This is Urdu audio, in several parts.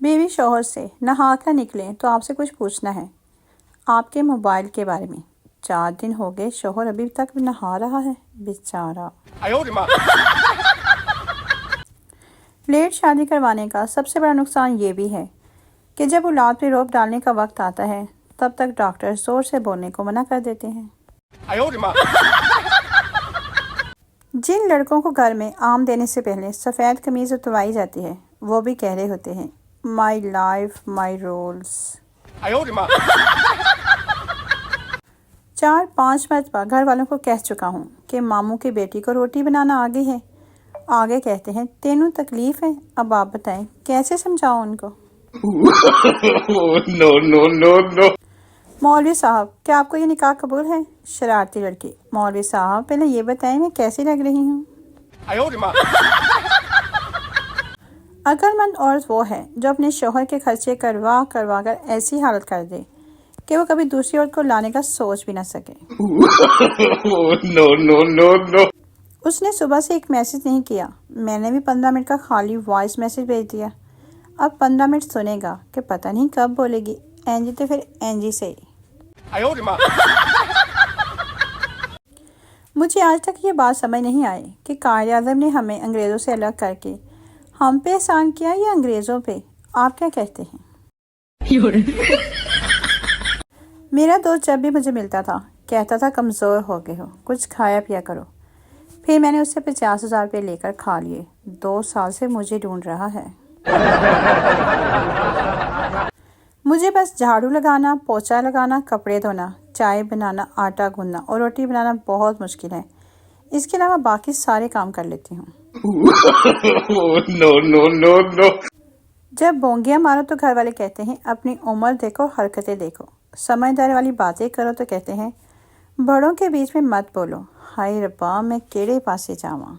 بیوی شوہر سے نہا کر نکلیں تو آپ سے کچھ پوچھنا ہے، آپ کے موبائل کے بارے میں۔ 4 دن ہو گئے شوہر ابھی تک نہا رہا ہے، بیچارہ۔ لیٹ شادی کروانے کا سب سے بڑا نقصان یہ بھی ہے کہ جب اولاد پہ روک ڈالنے کا وقت آتا ہے تب تک ڈاکٹر زور سے بولنے کو منع کر دیتے ہیں۔ جن لڑکوں کو گھر میں آم دینے سے پہلے سفید قمیض اتروائی جاتی ہے وہ بھی کہہ رہے ہوتے ہیں مائی لائف مائی رولز۔ 4-5 مرتبہ گھر والوں کو کہہ چکا ہوں کہ ماموں کی بیٹی کو روٹی بنانا آگے ہے۔ آگے کہتے ہیں تینوں تکلیف ہے، اب آپ بتائیں کیسے سمجھاؤ ان کو۔ مولوی صاحب کیا آپ کو یہ نکاح قبول ہے؟ شرارتی لڑکی، مولوی صاحب پہلے یہ بتائیں میں کیسی لگ رہی ہوں۔ عقل مند عورت وہ ہے جو اپنے شوہر کے خرچے کروا کر ایسی حالت کر دے کہ وہ کبھی دوسری عورت کو لانے کا سوچ بھی نہ سکے۔ اس نے صبح سے ایک میسج نہیں کیا، میں نے بھی 15 منٹ کا خالی وائس میسج بھیج دیا۔ اب 15 منٹ سنے گا کہ پتہ نہیں کب بولے گی اینجی تو پھر اینجی سے ہی۔ مجھے آج تک یہ بات سمجھ نہیں آئی کہ قائد اعظم نے ہمیں انگریزوں سے الگ کر کے ہم پہ احسان کیا یا انگریزوں پہ؟ آپ کیا کہتے ہیں؟ میرا دوست جب بھی مجھے ملتا تھا کہتا تھا کمزور ہو گئے ہو، کچھ کھایا پیا کرو۔ پھر میں نے اس سے 50,000 روپے لے کر کھا لیے۔ 2 سال سے مجھے ڈھونڈ رہا ہے۔ مجھے بس جھاڑو لگانا، پوچھا لگانا، کپڑے دھونا، چائے بنانا، آٹا گوندنا اور روٹی بنانا بہت مشکل ہے۔ اس کے علاوہ باقی سارے کام کر لیتی ہوں۔ جب بونگیاں مارو تو گھر والے کہتے ہیں اپنی عمر دیکھو، حرکتیں دیکھو۔ سمجھدار والی باتیں کرو تو کہتے ہیں بڑوں کے بیچ میں مت بولو۔ ہائے ربا میں کیڑے پاسے جاواں۔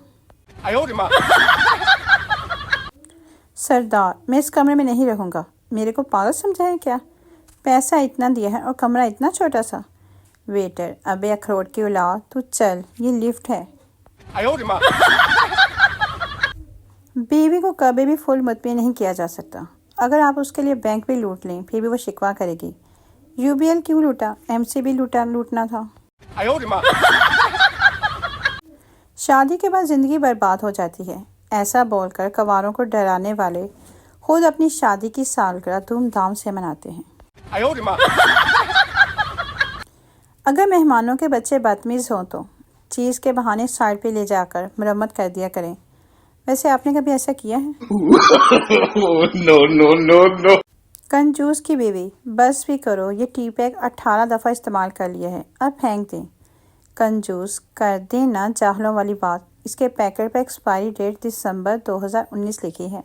سردار میں اس کمرے میں نہیں رہوں گا، میرے کو پاگل سمجھا ہے کیا؟ پیسہ اتنا دیا ہے اور کمرہ اتنا چھوٹا سا۔ ویٹر ابے اخروٹ کی اولاد تو چل، یہ لفٹ ہے۔ بیوی کو کبھی بھی فل مطمئن نہیں کیا جا سکتا۔ اگر آپ اس کے لیے بینک بھی لوٹ لیں پھر بھی وہ شکوہ کرے گی UBL کیوں لوٹا، MC بھی لوٹنا تھا۔ شادی کے بعد زندگی برباد ہو جاتی ہے، ایسا بول کر کنواروں کو ڈرانے والے خود اپنی شادی کی سالگرہ دھوم دھام سے مناتے ہیں۔ اگر مہمانوں کے بچے بدتمیز ہوں تو چیز کے بہانے سائڈ پہ لے جا کر مرمت کر دیا کریں۔ ویسے آپ نے کبھی ایسا کیا ہے؟ کنجوس کی بیوی، بس بھی کرو، یہ ٹی پیک 18 دفعہ استعمال کر لیا ہے، اب پھینک دیں۔ کنجوس کر دیں نا جاہلوں والی بات، اس کے پیکٹ پہ ایکسپائری ڈیٹ دسمبر 2019 لکھی ہے۔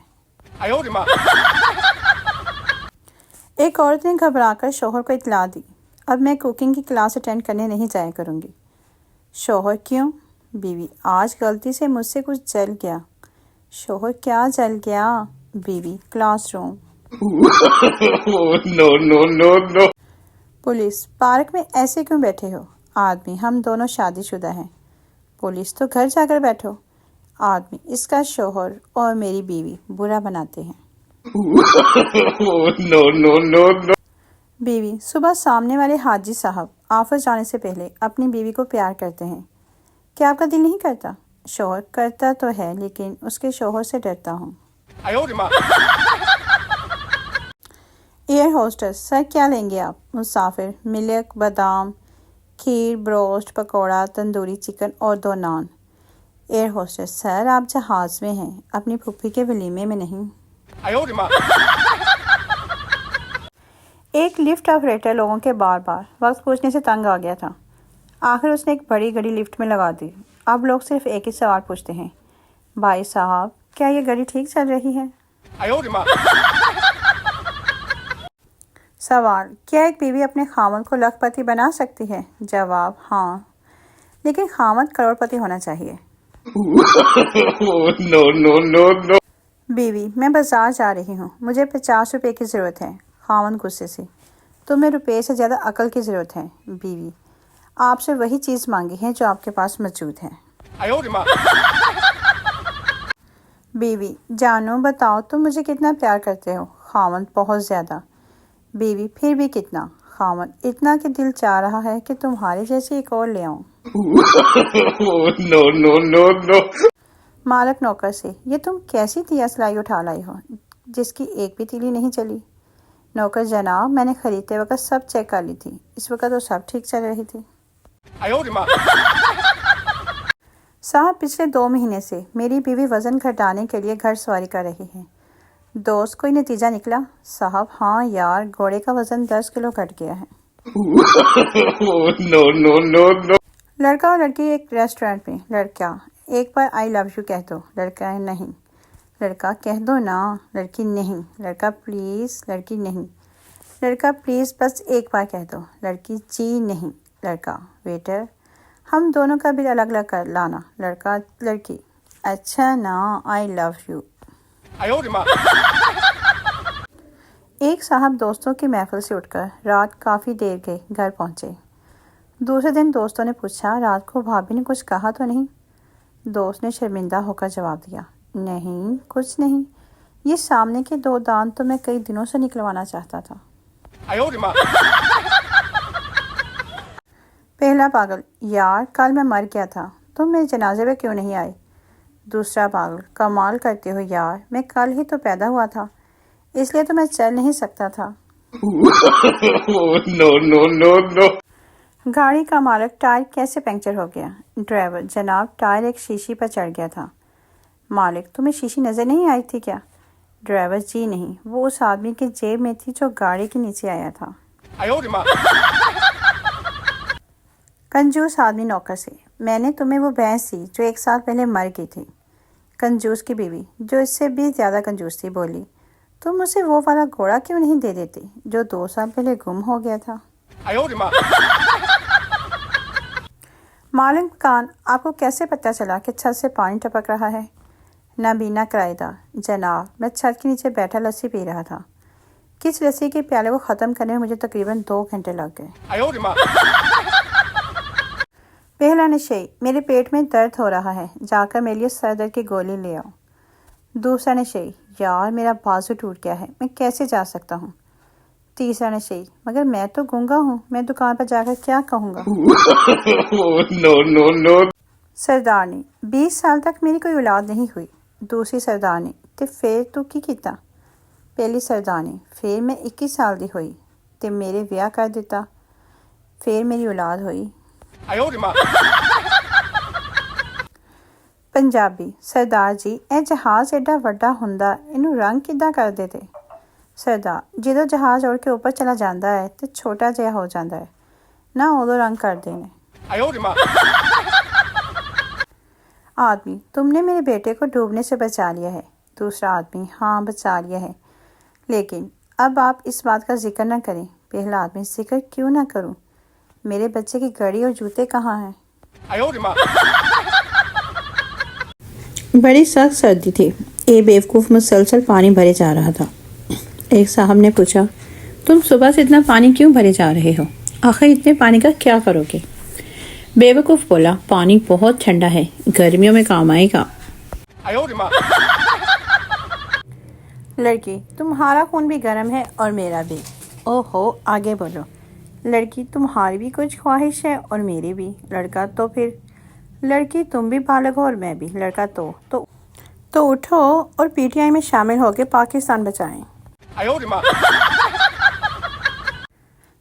ایک عورت نے گھبرا کر شوہر کو اطلاع دی، اب میں کوکنگ کی کلاس اٹینڈ کرنے نہیں جایا کروں گی۔ شوہر کیوں؟ بیوی آج غلطی سے مجھ سے کچھ جل گیا۔ شوہر کیا جل گیا؟ بیوی کلاس روم۔ پولیس پارک میں ایسے کیوں بیٹھے ہو؟ آدمی ہم دونوں شادی شدہ ہیں۔ پولیس تو گھر جا کر بیٹھو۔ آدمی اس کا شوہر اور میری بیوی برا بناتے ہیں۔ بیوی صبح سامنے والے حاجی صاحب آفس جانے سے پہلے اپنی بیوی کو پیار کرتے ہیں، کیا آپ کا دل نہیں کرتا؟ شوہر کرتا تو ہے لیکن اس کے شوہر سے ڈرتا ہوں۔ ایئر ہوسٹس سر کیا لیں گے آپ؟ مسافر ملک، بادام، کھیر، بروسٹ، پکوڑا، تندوری چکن اور 2 نان۔ ایئر ہوسٹس سر آپ جہاز میں ہیں، اپنی پھوپھی کے ولیمے میں نہیں۔ ایک لفٹ آپریٹر لوگوں کے بار بار وقت پوچھنے سے تنگ آ گیا تھا، آخر اس نے ایک بڑی گھڑی لفٹ میں لگا دی۔ اب لوگ صرف ایک ہی سوال پوچھتے ہیں، بھائی صاحب کیا یہ گھڑی ٹھیک چل رہی ہے؟ سوال، کیا ایک بیوی اپنے خاوند کو لاکھ پتی بنا سکتی ہے؟ جواب، ہاں، لیکن خاوند کروڑ پتی ہونا چاہیے۔ بیوی میں بازار جا رہی ہوں، مجھے 50 روپے کی ضرورت ہے۔ خاوند غصے سے، تمہیں روپے سے زیادہ عقل کی ضرورت ہے۔ بیوی آپ سے وہی چیز مانگی ہے جو آپ کے پاس موجود ہے۔ بیوی: جانو بتاؤ تم مجھے کتنا پیار کرتے ہو؟ خاوند: بہت زیادہ۔ بیوی: پھر بھی کتنا؟ خاوند: اتنا کہ دل چاہ رہا ہے کہ تمہارے جیسی ایک اور لے آؤں۔ No, no, no, no. مالک نوکر سے: یہ تم کیسی دیا سلائی اٹھا لائی ہو جس کی ایک بھی تیلی نہیں چلی؟ نوکر: جناب میں نے خریدتے وقت سب چیک کر لی تھی، اس وقت تو سب ٹھیک چل رہی تھی۔ صاحب پچھلے 2 مہینے سے میری بیوی وزن گھٹانے کے لیے گھڑ سواری کر رہی ہے۔ دوست: کوئی نتیجہ نکلا؟ صاحب: ہاں یار، گھوڑے کا وزن 10 کلو گھٹ گیا ہے۔ No, no, no, no. لڑکا اور لڑکی ایک ریسٹورینٹ میں۔ لڑکا: ایک بار آئی لو یو کہہ دو۔ لڑکا: نہیں۔ لڑکا: کہہ دو نا۔ لڑکی: نہیں۔ لڑکا: پلیز۔ لڑکی: نہیں۔ لڑکا: پلیز بس ایک بار کہہ دو۔ لڑکی: جی نہیں۔ لڑکا: ویٹر ہم دونوں کا بل الگ الگ کر لانا۔ لڑکا: لڑکی: اچھا نا، آئی لو یو۔ ایک صاحب دوستوں کی محفل سے اٹھ کر رات کافی دیر کے گھر پہنچے۔ دوسرے دن دوستوں نے پوچھا، رات کو بھابھی نے کچھ کہا تو نہیں؟ دوست نے شرمندہ ہو کر جواب دیا، نہیں کچھ نہیں، یہ سامنے کے 2 دانت تو میں کئی دنوں سے نکلوانا چاہتا تھا۔ پہلا پاگل: یار کل میں مر گیا تھا، تم میرے جنازے پہ کیوں نہیں آئے؟ دوسرا پاگل: کمال کرتے ہو یار، میں کل ہی تو پیدا ہوا تھا، اس لیے تو میں چل نہیں سکتا تھا۔ No, no, no, no. گاڑی کا مالک: ٹائر کیسے پنکچر ہو گیا؟ ڈرائیور: جناب ٹائر ایک شیشی پر چڑھ گیا تھا۔ مالک: تمہیں شیشی نظر نہیں آئی تھی کیا؟ ڈرائیور: جی نہیں، وہ اس آدمی کی جیب میں تھی جو گاڑی کے نیچے آیا تھا۔ کنجوس آدمی نوکر سے: میں نے تمہیں وہ بھینس دی جو 1 سال پہلے مر گئی تھی۔ کنجوس کی بیوی جو اس سے بھی زیادہ کنجوس تھی بولی، تم اسے وہ والا گھوڑا کیوں نہیں دے دیتے جو 2 سال پہلے گم ہو گیا تھا؟ مالک مکان: آپ کو کیسے پتہ چلا کہ چھت سے پانی ٹپک رہا ہے؟ نابینا کرایہ دار: جناب میں چھت کے نیچے بیٹھا لسی پی رہا تھا، کس لسی کے پیالے کو ختم کرنے میں مجھے تقریباً 2 گھنٹے لگ گئے۔ پہلا نشئی: میرے پیٹ میں درد ہو رہا ہے، جا کر میرے لیے سر درد کی گولی لے آؤ۔ دوسرا نشئی: یار میرا بازو ٹوٹ گیا ہے، میں کیسے جا سکتا ہوں؟ تیسرا نشئی: مگر میں تو گونگا ہوں، میں دکان پر جا کر کیا کہوں گا؟ No, no, no. سردارنی: 20 سال تک میری کوئی اولاد نہیں ہوئی۔ دوسری سردارنی: تے پھر تو کی کیتا؟ پہلی سردارنی: پھر میں 21 سال دی ہوئی تے میرے بیاہ کر دیتا، پھر میری اولاد ہوئی۔ پنجابی: سردار جی اے جہاز ایڈا وڈا ہوندا اینوں رنگ کداں کر دیتے؟ سردار: جدو جہاز اڑ کے اوپر چلا جاندا ہے تے چھوٹا جہا ہو جاندا ہے نا، ادو رنگ کر دینے۔ آدمی: تم نے میرے بیٹے کو ڈوبنے سے بچا لیا ہے۔ دوسرا آدمی: ہاں بچا لیا ہے، لیکن اب آپ اس بات کا ذکر نہ کریں۔ پہلا آدمی: ذکر کیوں نہ کروں؟ میرے بچے کی گھڑی اور جوتے کہاں ہیں؟ بڑی سخت سردی تھی، ایک بیوقوف مسلسل پانی بھرے جا رہا تھا۔ ایک صاحب نے پوچھا، تم صبح سے اتنا پانی کیوں بھرے جا رہے ہو؟ آخر اتنے پانی کا کیا کرو گے؟ بیوقوف بولا، پانی بہت ٹھنڈا ہے، گرمیوں میں کام آئے گا۔ لڑکی: تمہارا خون بھی گرم ہے اور میرا بھی۔ او ہو، آگے بولو۔ لڑکی: تمہاری بھی کچھ خواہش ہے اور میری بھی۔ لڑکا: تو پھر؟ لڑکی: تم بھی بالغ ہو اور میں بھی۔ لڑکا: تو اٹھو اور پی ٹی آئی میں شامل ہو کے پاکستان بچائیں۔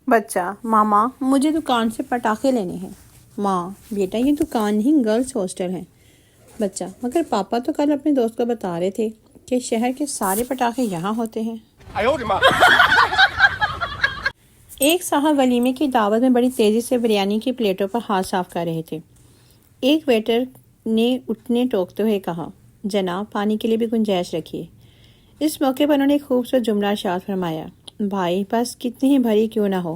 بچہ: ماما مجھے دکان سے پٹاخے لینے ہیں۔ ماں: بیٹا یہ دکان نہیں، گرلز ہاسٹل ہے۔ بچہ: مگر پاپا تو کل اپنے دوست کو بتا رہے تھے کہ شہر کے سارے پٹاخے یہاں ہوتے ہیں۔ ایک صاحب ولیمے کی دعوت میں بڑی تیزی سے بریانی کی پلیٹوں پر ہاتھ صاف کر رہے تھے۔ ایک ویٹر نے اٹھنے ٹوکتے ہوئے کہا، جناب پانی کے لیے بھی گنجائش رکھیے۔ اس موقع پر انہوں نے ایک خوبصورت جملہ ارشاد فرمایا، بھائی بس کتنی ہی بھری کیوں نہ ہو،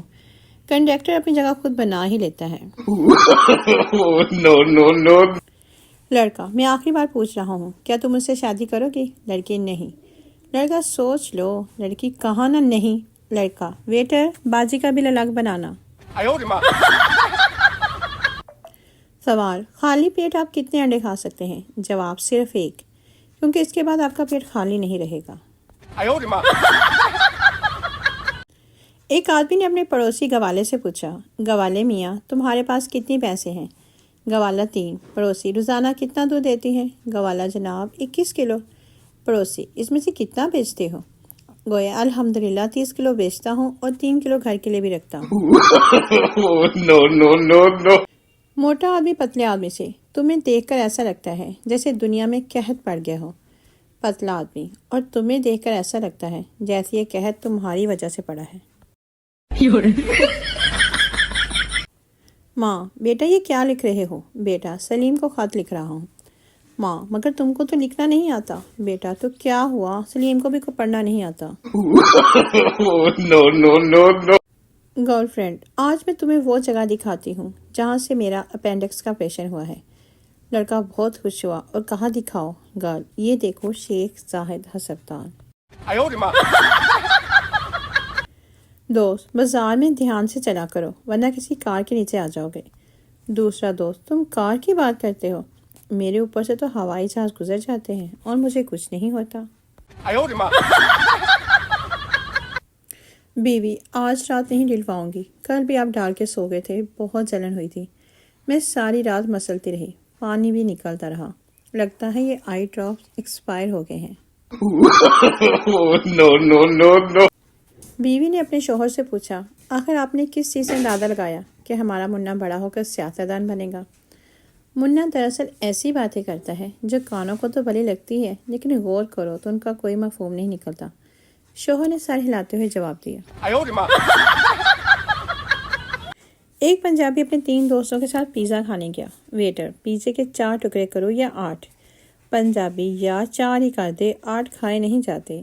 کنڈکٹر اپنی جگہ خود بنا ہی لیتا ہے۔ No, no, no. لڑکا: میں آخری بار پوچھ رہا ہوں، کیا تم مجھ سے شادی کرو گی؟ لڑکی: نہیں۔ لڑکا: سوچ لو۔ لڑکی: کہاں نہ نہیں۔ لڑکا: ویٹر بازی کا بل الگ بنانا۔ سوال: خالی پیٹ آپ کتنے انڈے کھا سکتے ہیں؟ جواب: صرف ایک۔ کیونکہ اس کے بعد آپ کا پیٹ خالی نہیں رہے گا۔ ایک آدمی نے اپنے پڑوسی گوالے سے پوچھا، گوالے میاں تمہارے پاس کتنی پیسے ہیں؟ گوالا 3۔ پڑوسی روزانہ کتنا دودھ دیتی ہے؟ گوالا جناب 21 کلو۔ پڑوسی اس میں سے کتنا بیچتے ہو؟ گویا الحمدللہ 30 کلو بیچتا ہوں اور 3 کلو گھر کے لیے بھی رکھتا ہوں۔ No. موٹا آدمی پتلے آدمی سے، تمہیں دیکھ کر ایسا لگتا ہے جیسے دنیا میں قحط پڑ گیا ہو۔ پتلا آدمی، اور تمہیں دیکھ کر ایسا لگتا ہے جیسے یہ قحط تمہاری وجہ سے پڑا ہے۔ ماں، بیٹا یہ کیا لکھ رہے ہو؟ بیٹا سلیم کو خط لکھ رہا ہوں۔ ماں، مگر تم کو تو لکھنا نہیں آتا۔ بیٹا تو کیا ہوا، سلیم کو بھی پڑھنا نہیں آتا۔ No. گرل فرینڈ، آج میں تمہیں وہ جگہ دکھاتی ہوں جہاں سے میرا اپینڈکس کا آپریشن ہوا ہے۔ لڑکا بہت خوش ہوا اور کہا دکھاؤ۔ گرل، یہ دیکھو شیخ زاہد ہسپتال۔ دوست، بازار میں دھیان سے چلا کرو ورنہ کسی کار کے نیچے آ جاؤ گے۔ دوسرا دوست، تم کار کی بات کرتے ہو؟ میرے اوپر سے تو ہوائی جہاز گزر جاتے ہیں اور مجھے کچھ نہیں ہوتا۔ بیوی، آج رات نہیں ڈلواؤں گی، کل بھی آپ ڈال کے سو گئے تھے، بہت جلن ہوئی تھی، میں ساری رات مسلتی رہی، پانی بھی نکلتا رہا، لگتا ہے یہ آئی ڈراپس ایکسپائر ہو گئے ہیں۔ No. بیوی نے اپنے شوہر سے پوچھا، آخر آپ نے کس چیز سے اندازہ لگایا کہ ہمارا منا بڑا ہو کر سیاستدان بنے گا؟ منا دراصل ایسی باتیں کرتا ہے جو کانوں کو تو بھلی لگتی ہے لیکن غور کرو تو ان کا کوئی مفہوم نہیں نکلتا۔ شوہر نے سر ہلاتے ہوئے جواب دیا۔ ایک پنجابی اپنے 3 دوستوں کے ساتھ پیزا کھانے گیا۔ ویٹر، پیزے کے 4 ٹکڑے کرو یا 8؟ پنجابی، یا 4 ہی کر دے، 8 کھائے نہیں جاتے۔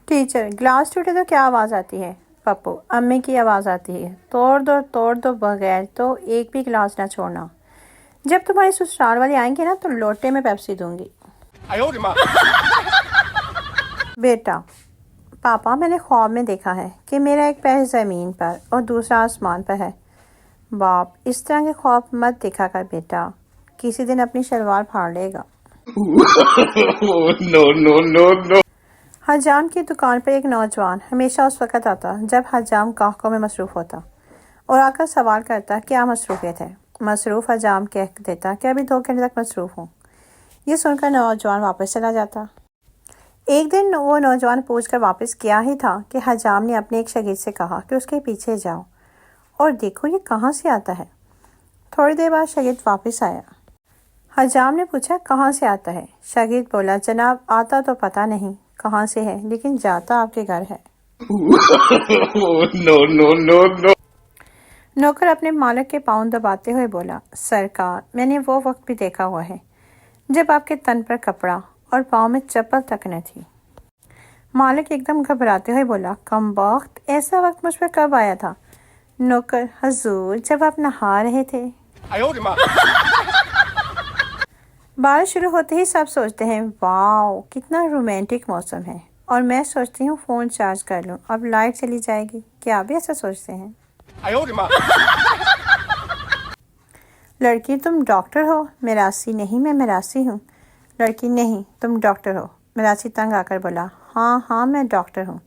ٹیچر، گلاس ٹوٹے تو کیا آواز آتی ہے؟ پپو، امی کی آواز آتی ہے، توڑ دو بغیر تو ایک بھی گلاس نہ چھوڑنا، جب تمہاری سسرال والے آئیں گے نا تو لوٹے میں پیپسی دوں گی۔ بیٹا، پاپا میں نے خواب میں دیکھا ہے کہ میرا ایک پیر زمین پر اور دوسرا آسمان پر ہے۔ باپ، اس طرح کے خواب مت دیکھا کر بیٹا، کسی دن اپنی شلوار پھاڑ لے گا۔ No. حجام کی دکان پر ایک نوجوان ہمیشہ اس وقت آتا جب حجام گاہکوں میں مصروف ہوتا اور آ کر سوال کرتا کیا مصروفیت ہے۔ مصروف حجام کہہ دیتا کہ ابھی 2 گھنٹے تک مصروف ہوں۔ یہ سن کر نوجوان واپس چلا جاتا۔ ایک دن وہ نوجوان پوچھ کر واپس کیا ہی تھا کہ حجام نے اپنے ایک شاگرد سے کہا کہ اس کے پیچھے جاؤ اور دیکھو یہ کہاں سے آتا ہے۔ تھوڑی دیر بعد شاگرد واپس آیا۔ حجام نے پوچھا کہاں سے آتا ہے؟ شاگرد بولا جناب آتا تو پتہ نہیں کہاں سے ہے لیکن جاتا آپ کے گھر ہے۔ No. نوکر اپنے مالک کے پاؤں دباتے ہوئے بولا سرکار میں نے وہ وقت بھی دیکھا ہوا ہے جب آپ کے تن پر کپڑا اور پاؤں میں چپل تک نہ تھی۔ مالک ایک دم گھبراتے ہوئے بولا کمبخت، ایسا وقت مجھ پر کب آیا تھا؟ نوکر حضور جب آپ نہا رہے تھے۔ بارش شروع ہوتے ہی سب سوچتے ہیں واو کتنا رومانٹک موسم ہے، اور میں سوچتی ہوں فون چارج کر لوں اب لائٹ چلی جائے گی۔ کیا آپ بھی ایسا سوچتے ہیں؟ لڑکی تم ڈاکٹر ہو؟ میراسی نہیں میں میراسی ہوں۔ لڑکی نہیں تم ڈاکٹر ہو۔ میراسی تنگ آ کر بولا ہاں میں ڈاکٹر ہوں۔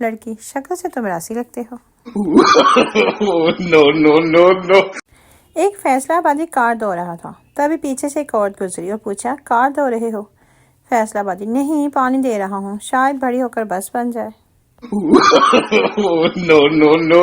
لڑکی شکل سے تو میراسی لگتے ہو۔ No. ایک فیصلہ آبادی کار دھو رہا تھا، تبھی پیچھے سے ایک عورت گزری اور پوچھا کار دھو رہے ہو؟ فیصلہ آبادی نہیں پانی دے رہا ہوں، شاید بڑی ہو کر بس بن جائے۔ No.